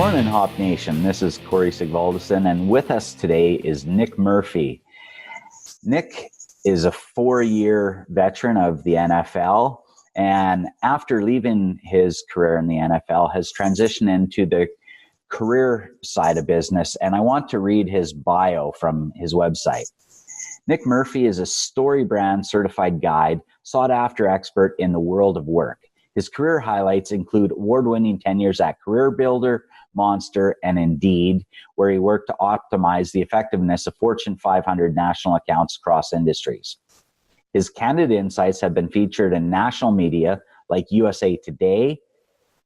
Morning, Hop Nation. This is Corey Sigvaldason, and with us today is Nick Murphy. Nick is a 4-year veteran of the NFL, and after leaving his career in the NFL, has transitioned into the career side of business. And I want to read his bio from his website. Nick Murphy is a StoryBrand Certified guide, sought-after expert in the world of work. His career highlights include award-winning tenures at CareerBuilder, Monster, and Indeed, where he worked to optimize the effectiveness of Fortune 500 national accounts across industries. His candid insights have been featured in national media like USA Today,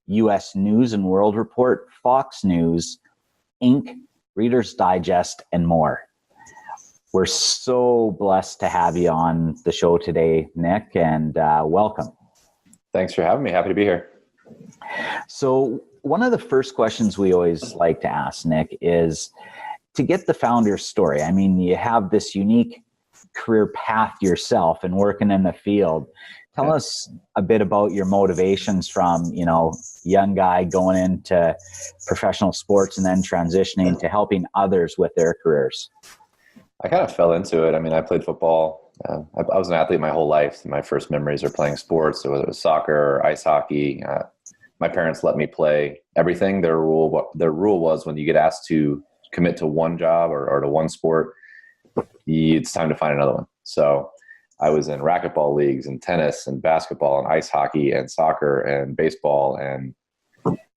US News and World Report, Fox News, Inc., Reader's Digest, and more. We're so blessed to have you on the show today, Nick, and welcome. Thanks for having me. Happy to be here. So one of the first questions we always like to ask, Nick, is to get the founder's story. I mean, you have this unique career path yourself and working in the field. Tell us a bit about your motivations from, young guy going into professional sports and then transitioning to helping others with their careers. I kind of fell into it. I mean, I played football. I was an athlete my whole life. My first memories are playing sports, so whether it was soccer or ice hockey. My parents let me play everything. Their rule was when you get asked to commit to one job or to one sport, it's time to find another one. So I was in racquetball leagues and tennis and basketball and ice hockey and soccer and baseball and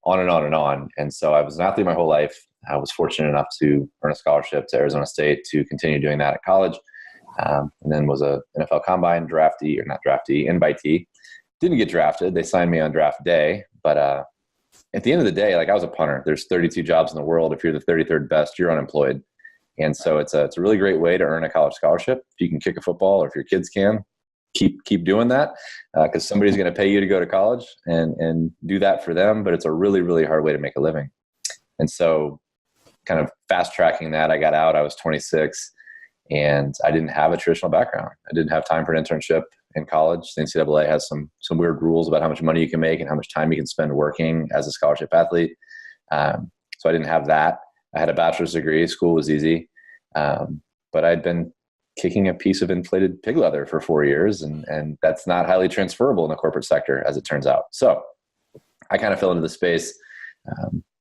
on and on and on. And so I was an athlete my whole life. I was fortunate enough to earn a scholarship to Arizona State to continue doing that at college. And then was a NFL Combine invitee. Didn't get drafted. They signed me on draft day. But at the end of the day, I was a punter. There's 32 jobs in the world. If you're the 33rd best, you're unemployed. And so it's a really great way to earn a college scholarship. If you can kick a football or if your kids can, keep doing that because somebody's going to pay you to go to college and do that for them. But it's a really, really hard way to make a living. And so kind of fast tracking that, I got out. I was 26. And I didn't have a traditional background. I didn't have time for an internship in college. The NCAA has some weird rules about how much money you can make and how much time you can spend working as a scholarship athlete. So I didn't have that. I had a bachelor's degree. School was easy. But I'd been kicking a piece of inflated pig leather for 4 years. And that's not highly transferable in the corporate sector, as it turns out. So I kind of fell into the space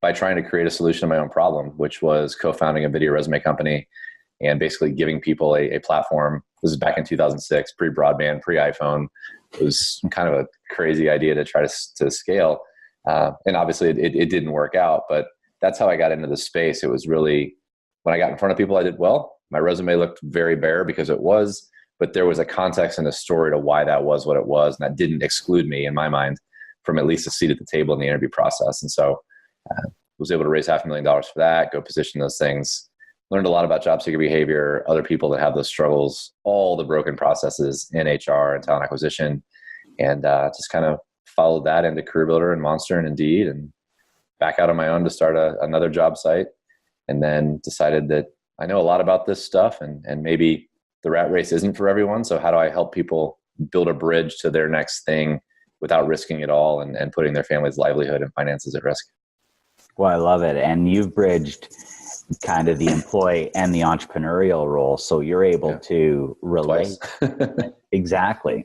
by trying to create a solution to my own problem, which was co-founding a video resume company and basically giving people a platform. This is back in 2006, pre-broadband, pre-iPhone. It was kind of a crazy idea to try to scale. And obviously it didn't work out, but that's how I got into the space. It was really, when I got in front of people, I did well. My resume looked very bare because it was, but there was a context and a story to why that was what it was. And that didn't exclude me, in my mind, from at least a seat at the table in the interview process. And so was able to raise $500,000 for that, go position those things. Learned a lot about job seeker behavior, other people that have those struggles, all the broken processes in HR and talent acquisition, and just kind of followed that into CareerBuilder and Monster and Indeed, and back out on my own to start another job site, and then decided that I know a lot about this stuff, and maybe the rat race isn't for everyone. So how do I help people build a bridge to their next thing without risking it all and putting their family's livelihood and finances at risk? Well, I love it. And you've bridged kind of the employee and the entrepreneurial role. So you're able to relate. Exactly.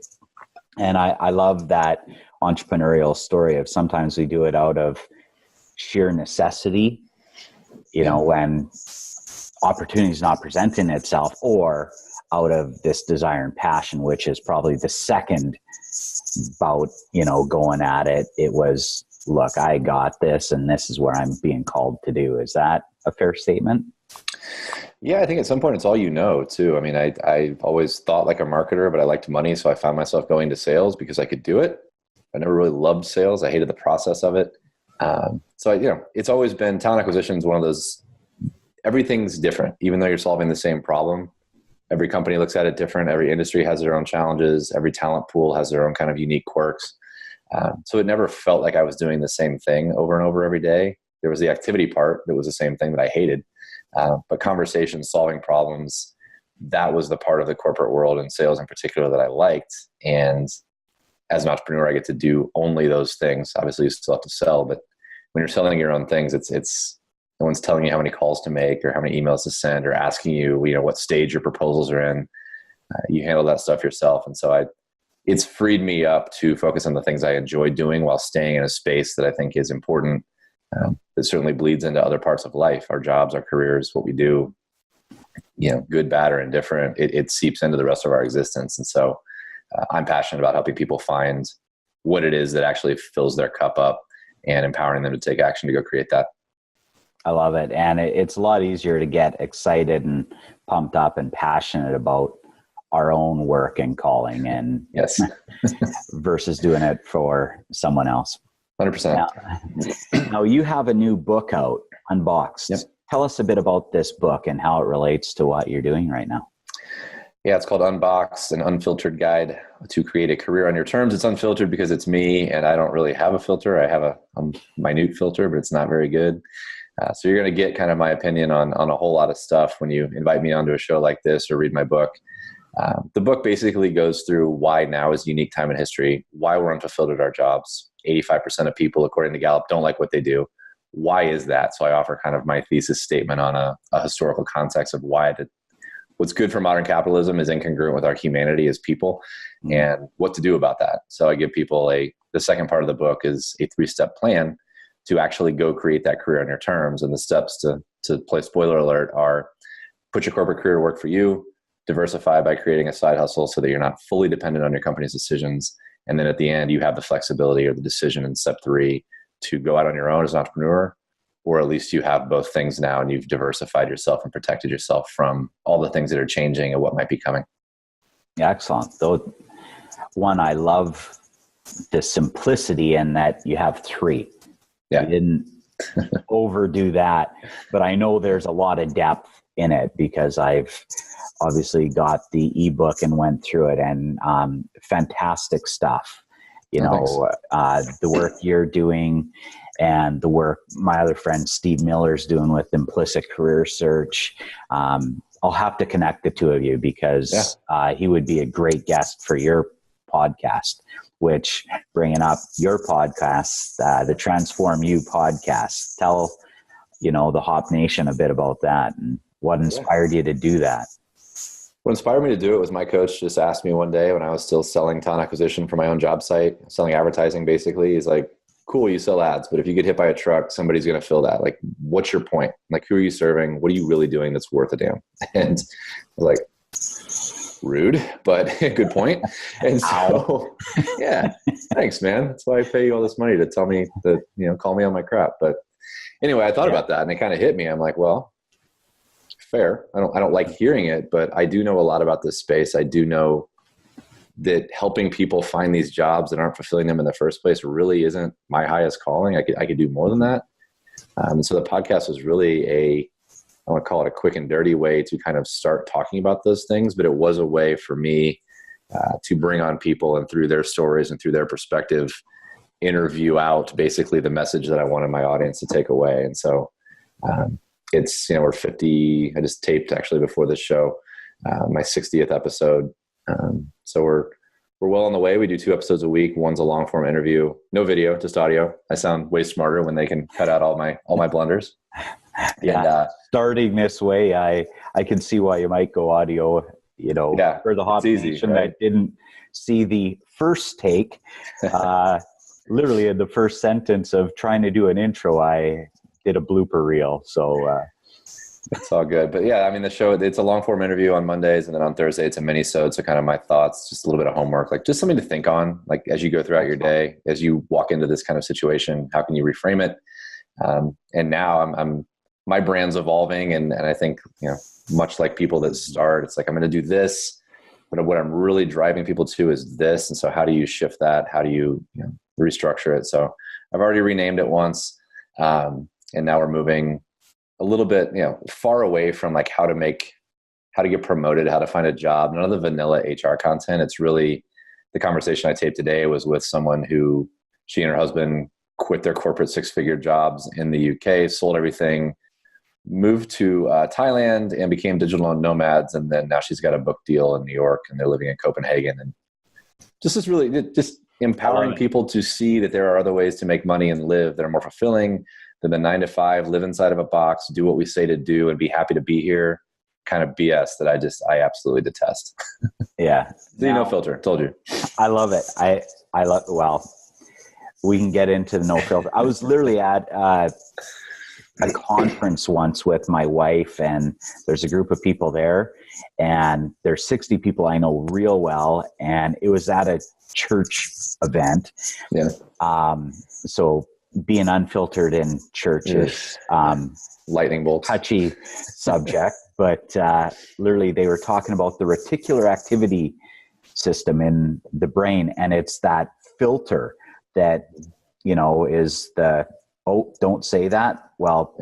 And I love that entrepreneurial story of sometimes we do it out of sheer necessity, when opportunity is not presenting itself, or out of this desire and passion, which is probably the second bout, going at it. It was, look, I got this and this is what I'm being called to do. Is that a fair statement? Yeah, I think at some point it's all too. I mean, I've always thought like a marketer, but I liked money. So I found myself going to sales because I could do it. I never really loved sales. I hated the process of it. It's always been, talent acquisition is one of those, everything's different. Even though you're solving the same problem, every company looks at it different. Every industry has their own challenges. Every talent pool has their own kind of unique quirks. So it never felt like I was doing the same thing over and over every day. There was the activity part that was the same thing that I hated. But conversations, solving problems, that was the part of the corporate world and sales in particular that I liked. And as an entrepreneur, I get to do only those things. Obviously, you still have to sell, but when you're selling your own things, it's no one's telling you how many calls to make or how many emails to send or asking you, what stage your proposals are in. You handle that stuff yourself. And so it's freed me up to focus on the things I enjoy doing while staying in a space that I think is important. It certainly bleeds into other parts of life, our jobs, our careers, what we do, good, bad, or indifferent. It seeps into the rest of our existence. And so I'm passionate about helping people find what it is that actually fills their cup up and empowering them to take action to go create that. I love it. And it's a lot easier to get excited and pumped up and passionate about our own work and calling, and yes, versus doing it for someone else. 100%. Now you have a new book out, Unboxed. Yep. Tell us a bit about this book and how it relates to what you're doing right now. Yeah, it's called Unboxed, an unfiltered guide to create a career on your terms. It's unfiltered because it's me, and I don't really have a filter. I have a minute filter, but it's not very good. So you're going to get kind of my opinion on a whole lot of stuff when you invite me onto a show like this or read my book. The book basically goes through why now is a unique time in history, why we're unfulfilled at our jobs. 85% of people, according to Gallup, don't like what they do. Why is that? So I offer kind of my thesis statement on a historical context of why what's good for modern capitalism is incongruent with our humanity as people, and what to do about that. So I give people the second part of the book is a 3-step plan to actually go create that career on your terms. And the steps to play spoiler alert are: put your corporate career to work for you, diversify by creating a side hustle so that you're not fully dependent on your company's decisions. And then at the end, you have the flexibility or the decision in step 3 to go out on your own as an entrepreneur, or at least you have both things now and you've diversified yourself and protected yourself from all the things that are changing and what might be coming. Excellent. Though, one, I love the simplicity in that you have 3. Yeah. You didn't overdo that, but I know there's a lot of depth in it because I've obviously got the ebook and went through it, and fantastic stuff. The work you're doing and the work my other friend Steve Miller's doing with Implicit Career Search. I'll have to connect the two of you because he would be a great guest for your podcast, which, bringing up your podcast, the Transform You podcast. Tell, the Hop Nation a bit about that and what inspired you to do that. What inspired me to do it was my coach just asked me one day when I was still selling talent acquisition for my own job site, selling advertising basically. He's like, cool, you sell ads, but if you get hit by a truck, somebody's going to fill that. Like, what's your point? Like, who are you serving? What are you really doing that's worth a damn? And I was like, rude, but good point. And so, yeah, thanks, man. That's why I pay you all this money to tell me that, call me on my crap. But anyway, I thought about that and it kind of hit me. I'm like, well, fair. I don't like hearing it, but I do know a lot about this space. I do know that helping people find these jobs that aren't fulfilling them in the first place really isn't my highest calling. I could do more than that. So the podcast was really I want to call it a quick and dirty way to kind of start talking about those things, but it was a way for me to bring on people and through their stories and through their perspective, interview out basically the message that I wanted my audience to take away. And so it's, we're 50, I just taped actually before this show, my 60th episode. So we're well on the way. We do 2 episodes a week. One's a long form interview, no video, just audio. I sound way smarter when they can cut out all my blunders. Yeah. And, starting this way, I can see why you might go audio, for the Hop Nation that didn't see the first take, literally in the first sentence of trying to do an intro, I did a blooper reel. So, it's all good. But yeah, I mean, the show, it's a long form interview on Mondays, and then on Thursday, it's a mini-sode. So kind of my thoughts, just a little bit of homework, like just something to think on, like as you go throughout your day, as you walk into this kind of situation, how can you reframe it? And now my brand's evolving. And I think, much like people that start, it's like, I'm going to do this, but what I'm really driving people to is this. And so how do you shift that? How do you, restructure it? So I've already renamed it once. And now we're moving a little bit, far away from like how to get promoted, how to find a job, none of the vanilla HR content. It's really the conversation I taped today was with someone who she and her husband quit their corporate 6-figure jobs in the UK, sold everything, moved to Thailand and became digital nomads. And then now she's got a book deal in New York and they're living in Copenhagen. And just this really, just empowering people to see that there are other ways to make money and live that are more fulfilling than the 9 to 5, live inside of a box, do what we say to do and be happy to be here kind of BS that I absolutely detest. Yeah. No filter. Told you. I love it. I love, well, we can get into the no filter. I was literally at a conference once with my wife, and there's a group of people there, and there's 60 people I know real well. And it was at a church event. Yeah. So being unfiltered in church is lightning bolts, touchy subject, but literally they were talking about the reticular activity system in the brain, and it's that filter that, you know, is the, oh, don't say that. Well,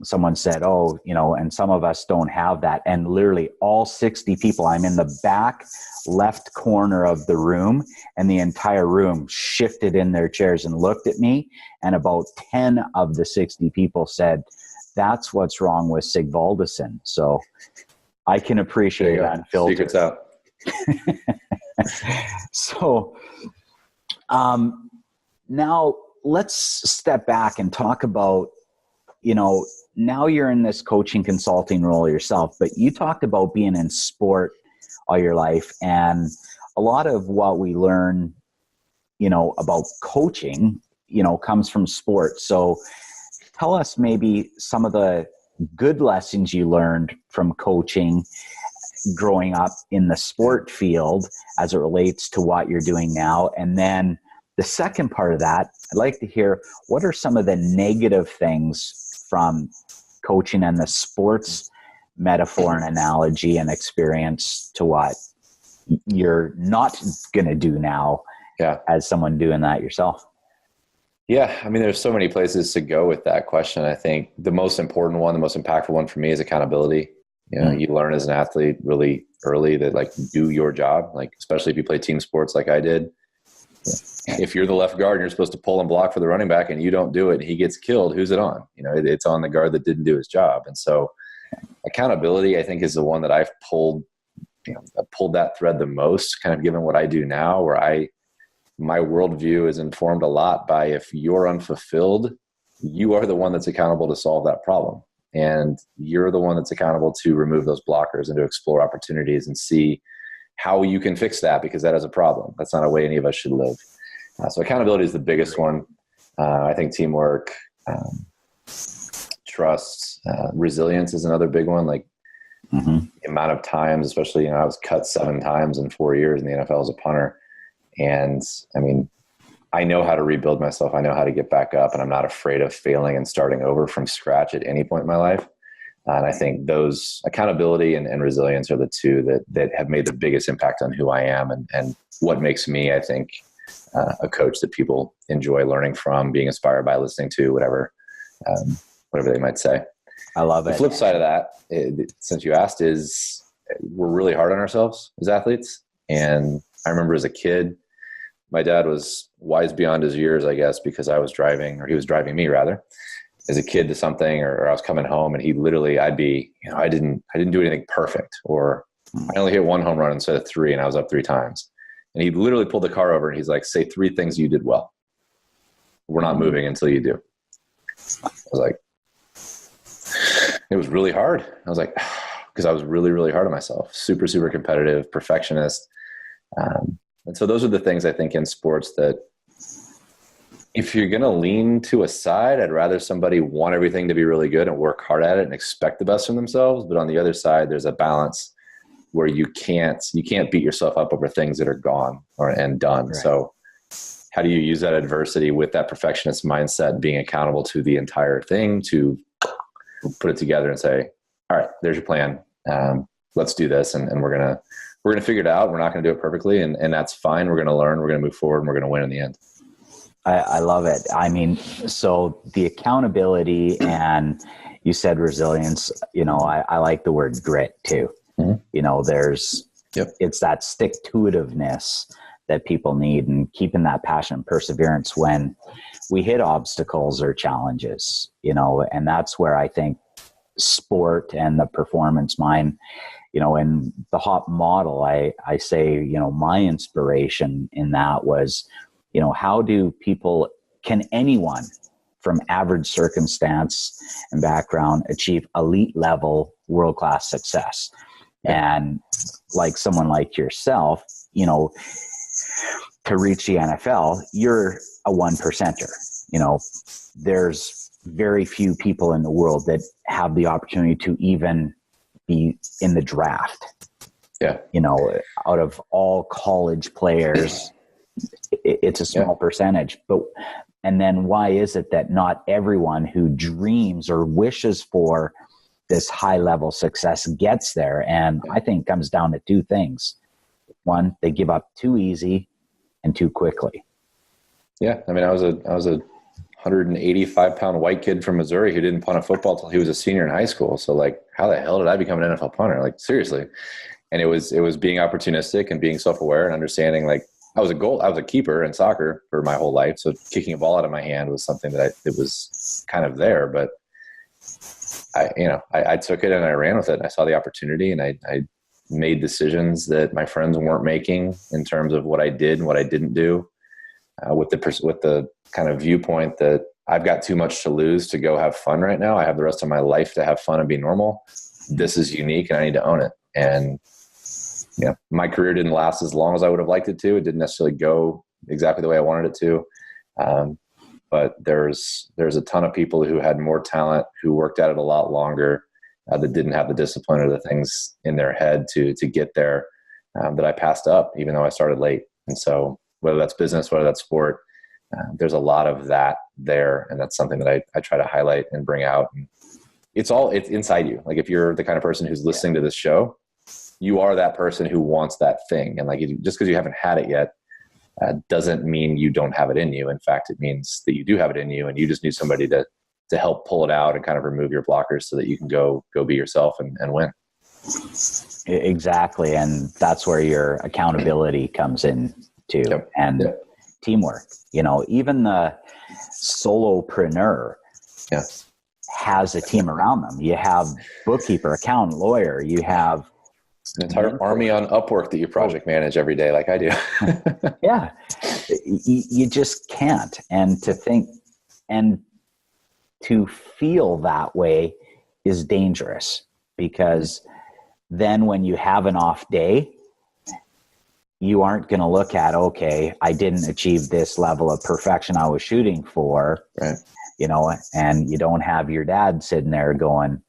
someone said, oh, you know, and some of us don't have that. And literally all 60 people, I'm in the back left corner of the room, and the entire room shifted in their chairs and looked at me. And about 10 of the 60 people said, that's what's wrong with Sigvaldison. So I can appreciate Unfiltered. Secrets out. So now let's step back and talk about, you know, now you're in this coaching consulting role yourself, but you talked about being in sport all your life, and a lot of what we learn, you know, about coaching, you know, comes from sport. So tell us maybe some of the good lessons you learned from coaching growing up in the sport field as it relates to what you're doing now. And then the second part of that, I'd like to hear, what are some of the negative things from coaching and the sports metaphor and analogy and experience to what you're not going to do now as someone doing that yourself? Yeah. I mean, there's so many places to go with that question. I think the most important one, the most impactful one for me is accountability. You know, you learn as an athlete really early that, like, do your job, like, especially if you play team sports like I did. If you're the left guard and you're supposed to pull and block for the running back and you don't do it and he gets killed, who's it on? You know, it's on the guard that didn't do his job. And so accountability, I think, is the one that I've pulled that thread the most, kind of given what I do now, where my worldview is informed a lot by, if you're unfulfilled, you are the one that's accountable to solve that problem. And you're the one that's accountable to remove those blockers and to explore opportunities and see how you can fix that, because that is a problem. That's not a way any of us should live. So accountability is the biggest one. I think teamwork, trust, resilience is another big one. Like the amount of times, especially, you know, I was cut 7 times in 4 years in the NFL as a punter. And I mean, I know how to rebuild myself. I know how to get back up, and I'm not afraid of failing and starting over from scratch at any point in my life. And I think those accountability and resilience are the two that have made the biggest impact on who I am and what makes me, I think, a coach that people enjoy learning from, being inspired by, listening to, whatever they might say. I love it. The flip side of that, since you asked, is we're really hard on ourselves as athletes. And I remember as a kid, my dad was wise beyond his years, I guess, because I was driving, or he was driving me rather, as a kid to something, or I was coming home, and he literally, I'd be, you know, I didn't do anything perfect, or I only hit 1 home run instead of 3, and I was up 3 times. And he literally pulled the car over and he's like, say 3 things you did well. We're not moving until you do. I was like, it was really hard. I was like, because I was really, really hard on myself. Super, super competitive, perfectionist. And so those are the things I think in sports that, if you're going to lean to a side, I'd rather somebody want everything to be really good and work hard at it and expect the best from themselves. But on the other side, there's a balance where you can't beat yourself up over things that are gone and done. Right. So how do you use that adversity with that perfectionist mindset, being accountable to the entire thing, to put it together and say, all right, there's your plan. Let's do this. And we're going to figure it out. We're not going to do it perfectly. And that's fine. We're going to learn, we're going to move forward, and we're going to win in the end. I love it. I mean, so the accountability, and you said resilience, you know, I like the word grit too. Mm-hmm. You know, it's that stick-to-itiveness that people need, and keeping that passion and perseverance when we hit obstacles or challenges, you know, and that's where I think sport and the performance mind, in the HOP model, I say, my inspiration in that was, how can anyone from average circumstance and background achieve elite level world-class success? Yeah. And like someone like yourself, to reach the NFL, you're a 1%er. There's very few people in the world that have the opportunity to even be in the draft. Yeah. Out of all college players, it's a small percentage. And then why is it that not everyone who dreams or wishes for this high level success gets there? And I think it comes down to two things. One, they give up too easy and too quickly. Yeah. I mean, I was a 185-pound white kid from Missouri who didn't punt a football till he was a senior in high school. So like, how the hell did I become an NFL punter? Like, seriously. And it was being opportunistic and being self-aware and understanding, like, I was a keeper in soccer for my whole life. So kicking a ball out of my hand was something that it was kind of there, but I took it and I ran with it. I saw the opportunity and I made decisions that my friends weren't making in terms of what I did and what I didn't do, with the kind of viewpoint that I've got too much to lose to go have fun right now. I have the rest of my life to have fun and be normal. This is unique and I need to own it. And my career didn't last as long as I would have liked it to. It didn't necessarily go exactly the way I wanted it to. But there's a ton of people who had more talent, who worked at it a lot longer, that didn't have the discipline or the things in their head to get there, that I passed up, even though I started late. And so whether that's business, whether that's sport, there's a lot of that there. And that's something that I try to highlight and bring out. And it's inside you. Like, if you're the kind of person who's listening to this show, you are that person who wants that thing. And like, just because you haven't had it yet, doesn't mean you don't have it in you. In fact, it means that you do have it in you, and you just need somebody to help pull it out and kind of remove your blockers so that you can go be yourself and win. Exactly. And that's where your accountability comes in too. Yep. And teamwork, even the solopreneur has a team around them. You have bookkeeper, accountant, lawyer, you have an entire army on Upwork that you project manage every day, like I do. Yeah. You just can't. And to think and to feel that way is dangerous, because then when you have an off day, you aren't going to look at, okay, I didn't achieve this level of perfection I was shooting for, right? And you don't have your dad sitting there going,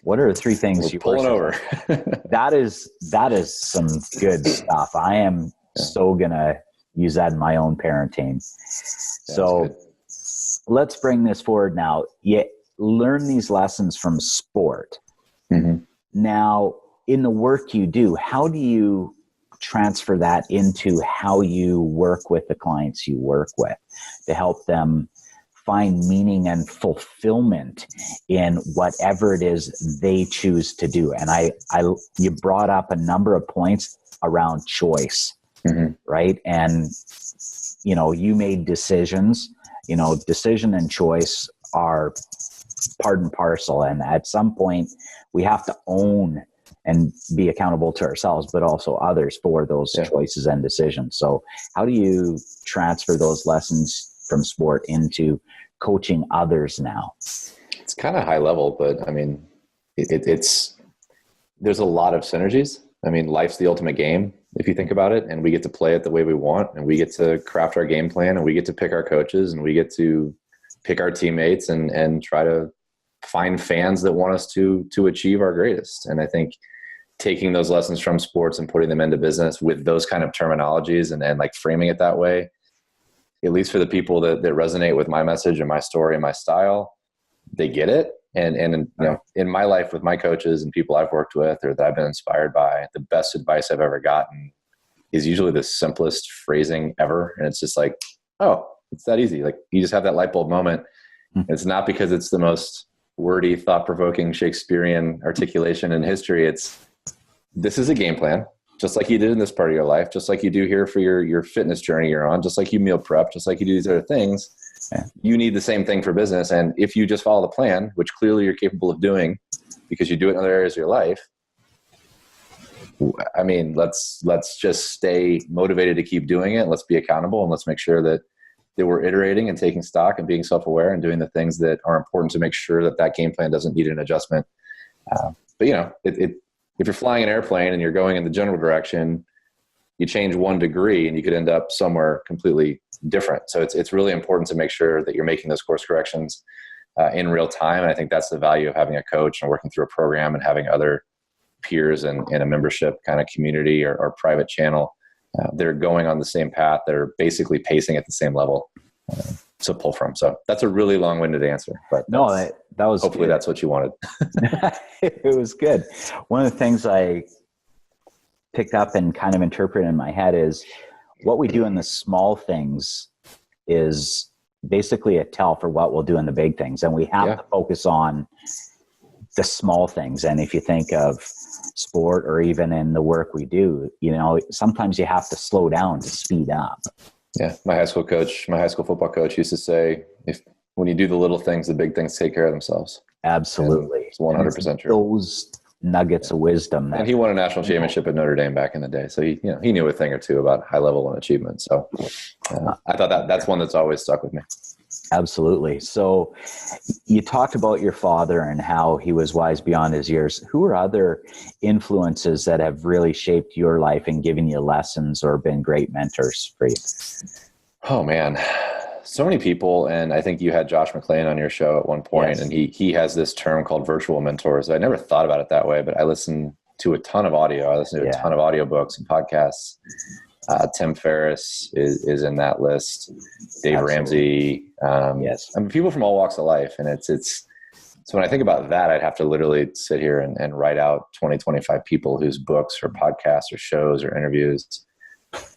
what are the three things you're pulling over? That is some good stuff. I am so going to use that in my own parenting. So let's bring this forward now. You learn these lessons from sport. Mm-hmm. Now, in the work you do, how do you transfer that into how you work with the clients you work with to help them find meaning and fulfillment in whatever it is they choose to do? And you brought up a number of points around choice, right? And, you made decisions. Decision and choice are part and parcel. And at some point, we have to own and be accountable to ourselves, but also others for those choices and decisions. So how do you transfer those lessons from sport into coaching others now? It's kind of high level, but I mean, there's a lot of synergies. I mean, life's the ultimate game, if you think about it, and we get to play it the way we want, and we get to craft our game plan, and we get to pick our coaches, and we get to pick our teammates and try to find fans that want us to achieve our greatest. And I think taking those lessons from sports and putting them into business with those kind of terminologies and like framing it that way, at least for the people that resonate with my message and my story and my style, they get it. And in my life with my coaches and people I've worked with or that I've been inspired by, the best advice I've ever gotten is usually the simplest phrasing ever. And it's just like, oh, it's that easy. Like, you just have that light bulb moment. It's not because it's the most wordy, thought-provoking Shakespearean articulation in history. This is a game plan, just like you did in this part of your life, just like you do here for your fitness journey you're on, just like you meal prep, just like you do these other things. You need the same thing for business. And if you just follow the plan, which clearly you're capable of doing because you do it in other areas of your life, I mean, let's just stay motivated to keep doing it. Let's be accountable, and let's make sure that we're iterating and taking stock and being self-aware and doing the things that are important to make sure that game plan doesn't need an adjustment. But if you're flying an airplane and you're going in the general direction, you change 1 degree and you could end up somewhere completely different. So it's really important to make sure that you're making those course corrections in real time. And I think that's the value of having a coach and working through a program and having other peers in a membership kind of community or private channel. They're going on the same path. They're basically pacing at the same level to pull from. So that's a really long-winded answer, but no, that was hopefully good. That's what you wanted. It was good. One of the things I picked up and kind of interpreted in my head is what we do in the small things is basically a tell for what we'll do in the big things. And we have to focus on the small things. And if you think of sport or even in the work we do, sometimes you have to slow down to speed up. Yeah. My high school football coach used to say, when you do the little things, the big things take care of themselves. Absolutely. And it's 100% true. Those nuggets of wisdom. And he won a national championship at Notre Dame back in the day. So he knew a thing or two about high level and achievement. So I thought that's one that's always stuck with me. Absolutely. So you talked about your father and how he was wise beyond his years. Who are other influences that have really shaped your life and given you lessons or been great mentors for you? Oh man, so many people. And I think you had Josh McClain on your show at one point, and he has this term called virtual mentors. I never thought about it that way, but I listen to a ton of audio. I listen to a ton of audiobooks and podcasts. Tim Ferriss is in that list. Dave Ramsey. I mean, people from all walks of life. And it's, so when I think about that, I'd have to literally sit here and write out 20, 25 people whose books or podcasts or shows or interviews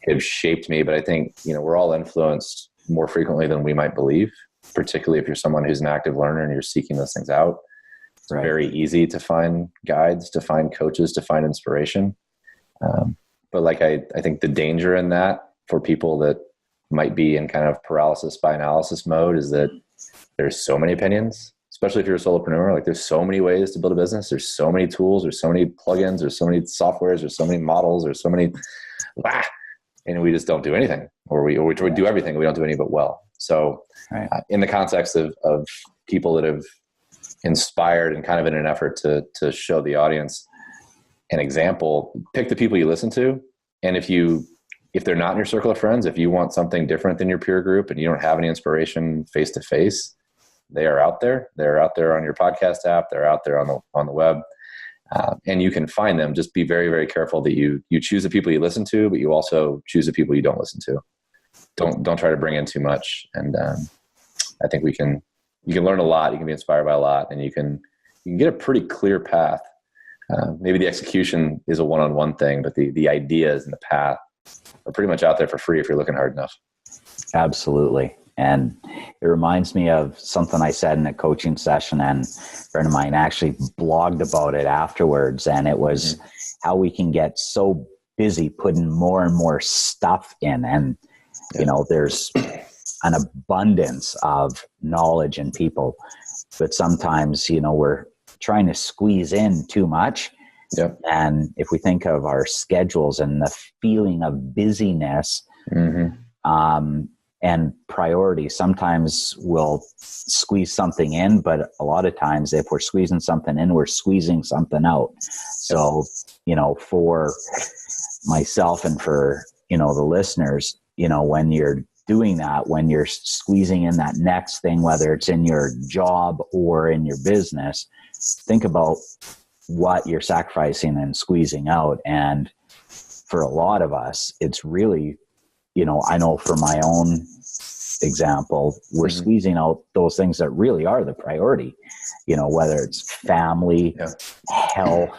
have shaped me. But I think, we're all influenced more frequently than we might believe, particularly if you're someone who's an active learner and you're seeking those things out. It's very easy to find guides, to find coaches, to find inspiration. But I think the danger in that for people that might be in kind of paralysis by analysis mode is that there's so many opinions, especially if you're a solopreneur. There's so many ways to build a business. There's so many tools. There's so many plugins. There's so many softwares. There's so many models. There's so many, and we just don't do anything, or we do everything. We don't do any of it well. So in the context of people that have inspired and kind of in an effort to show the audience an example, pick the people you listen to. And if they're not in your circle of friends, if you want something different than your peer group and you don't have any inspiration face to face, they are out there. They're out there on your podcast app. They're out there on the web, and you can find them. Just be very, very careful that you choose the people you listen to, but you also choose the people you don't listen to. Don't try to bring in too much. And I think you can learn a lot. You can be inspired by a lot, and you can get a pretty clear path. Maybe the execution is a one-on-one thing, but the ideas and the path are pretty much out there for free if you're looking hard enough. Absolutely. And it reminds me of something I said in a coaching session, and a friend of mine actually blogged about it afterwards. And it was how we can get so busy putting more and more stuff in. And, there's an abundance of knowledge in people, but sometimes, we're trying to squeeze in too much. Yep. And if we think of our schedules and the feeling of busyness, and priority, sometimes we'll squeeze something in, but a lot of times if we're squeezing something in, we're squeezing something out. So, for myself and for, the listeners, when you're doing that, when you're squeezing in that next thing, whether it's in your job or in your business, think about what you're sacrificing and squeezing out. And for a lot of us, it's really, I know for my own example, we're squeezing out those things that really are the priority, whether it's family, health,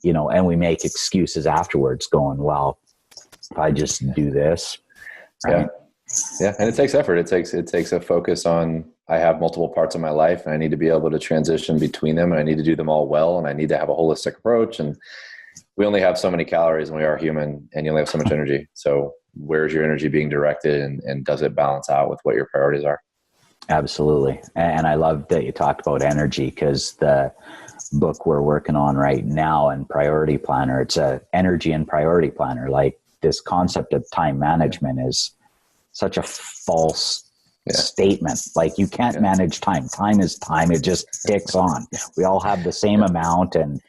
and we make excuses afterwards going, well, if I just do this. Right? Yeah. And it takes effort. It takes a focus on, I have multiple parts of my life and I need to be able to transition between them, and I need to do them all well. And I need to have a holistic approach. And we only have so many calories and we are human, and you only have so much energy. So where's your energy being directed, and does it balance out with what your priorities are? Absolutely. And I love that you talked about energy, because book we're working on right now and Priority Planner. It's a energy and priority planner. Like, this concept of time management is such a false statement. Like, you can't manage time. Time is time. It just ticks on. We all have the same amount, and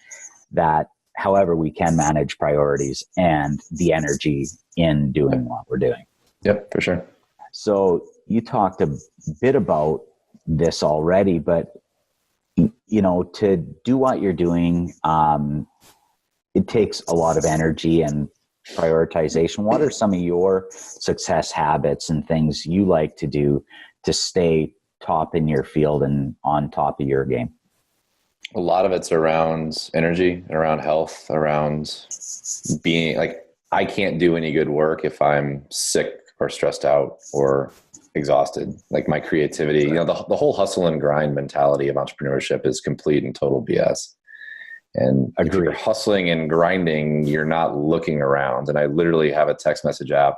that, however, we can manage priorities and the energy in doing what we're doing. Yep, for sure. So you talked a bit about this already, but to do what you're doing, it takes a lot of energy and prioritization. What are some of your success habits and things you like to do to stay top in your field and on top of your game? A lot of it's around energy, around health, around being like, I can't do any good work if I'm sick or stressed out or exhausted. Like, my creativity, the whole hustle and grind mentality of entrepreneurship is complete and total BS. And if you're hustling and grinding, you're not looking around. And I literally have a text message app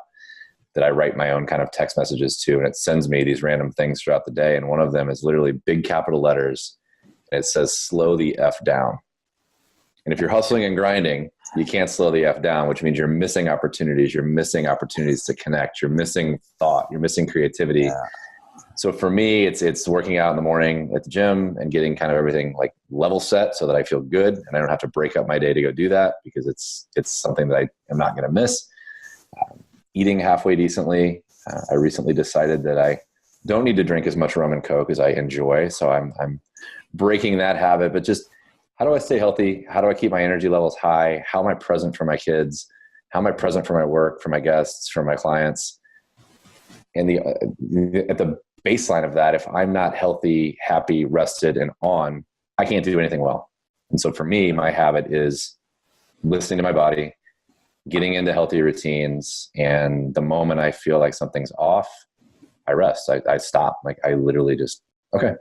that I write my own kind of text messages to, and it sends me these random things throughout the day. And one of them is literally big capital letters. And it says, slow the F down. And if you're hustling and grinding, you can't slow the F down, which means you're missing opportunities. You're missing opportunities to connect. You're missing thought. You're missing creativity. Yeah. So for me, it's working out in the morning at the gym and getting kind of everything like level set so that I feel good and I don't have to break up my day to go do that, because it's something that I am not going to miss. Eating halfway decently. I recently decided that I don't need to drink as much rum and Coke as I enjoy. So I'm breaking that habit, but just, how do I stay healthy? How do I keep my energy levels high? How am I present for my kids? How am I present for my work, for my guests, for my clients? And at the baseline of that, if I'm not healthy, happy, rested, and on, I can't do anything well. And so for me, my habit is listening to my body, getting into healthy routines. And the moment I feel like something's off, I rest. I stop. Like, I literally just, okay,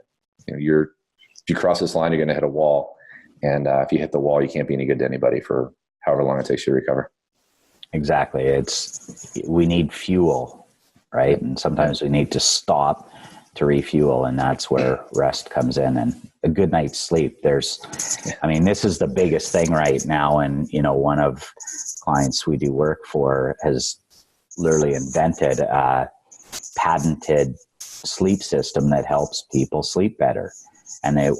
if you cross this line, you're going to hit a wall. And if you hit the wall, you can't be any good to anybody for however long it takes you to recover. Exactly. We need fuel, right? And sometimes we need to stop to refuel, and that's where rest comes in, and a good night's sleep. This is the biggest thing right now. And, one of clients we do work for has literally invented a patented sleep system that helps people sleep better. And a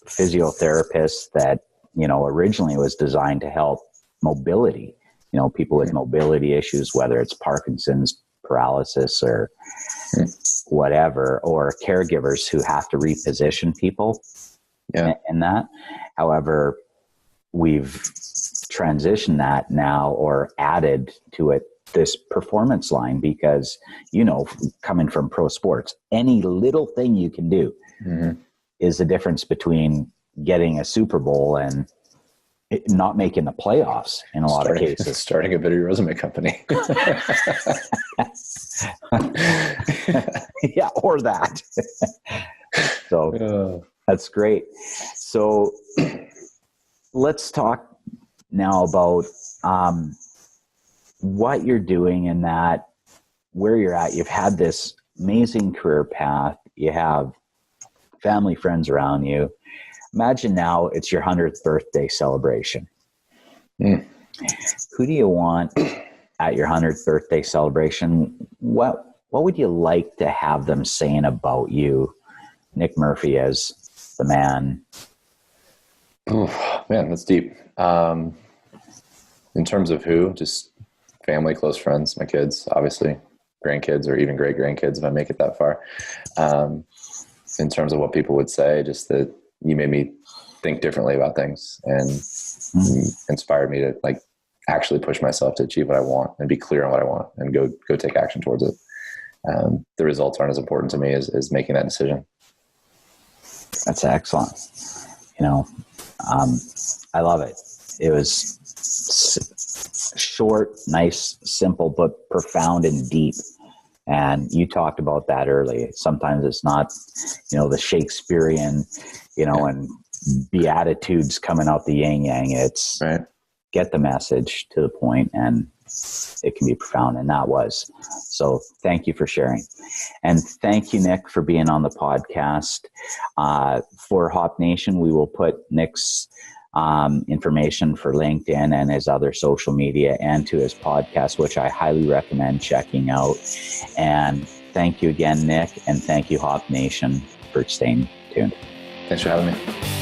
physiotherapist that, originally was designed to help mobility, people with mobility issues, whether it's Parkinson's, paralysis, or whatever, or caregivers who have to reposition people in that. However, we've transitioned that now, or added to it this performance line, because, coming from pro sports, any little thing you can do is the difference between getting a Super Bowl and not making the playoffs in a lot of cases. Starting a video resume company. Yeah, or that. So that's great. So let's talk now about what you're doing in that, where you're at. You've had this amazing career path. You have family, friends around you. Imagine now it's your 100th birthday celebration. Who do you want at your 100th birthday celebration? What would you like to have them saying about you, Nick Murphy, as the man? Oh, man, that's deep. In terms of who, just family, close friends, my kids, obviously, grandkids, or even great grandkids if I make it that far. In terms of what people would say, just that you made me think differently about things and inspired me to actually push myself to achieve what I want and be clear on what I want and go take action towards it. The results aren't as important to me as making that decision. That's excellent. I love it. It was short, nice, simple, but profound and deep. And you talked about that earlier. Sometimes it's not, the Shakespearean, and Beatitudes coming out the yin yang. It's right. Get the message to the point and it can be profound, and that was. So thank you for sharing. And thank you, Nick, for being on the podcast. For Hop Nation, we will put Nick's information for LinkedIn and his other social media and to his podcast, which I highly recommend checking out. And thank you again, Nick, and thank you, Hop Nation, for staying tuned. Thanks for having me.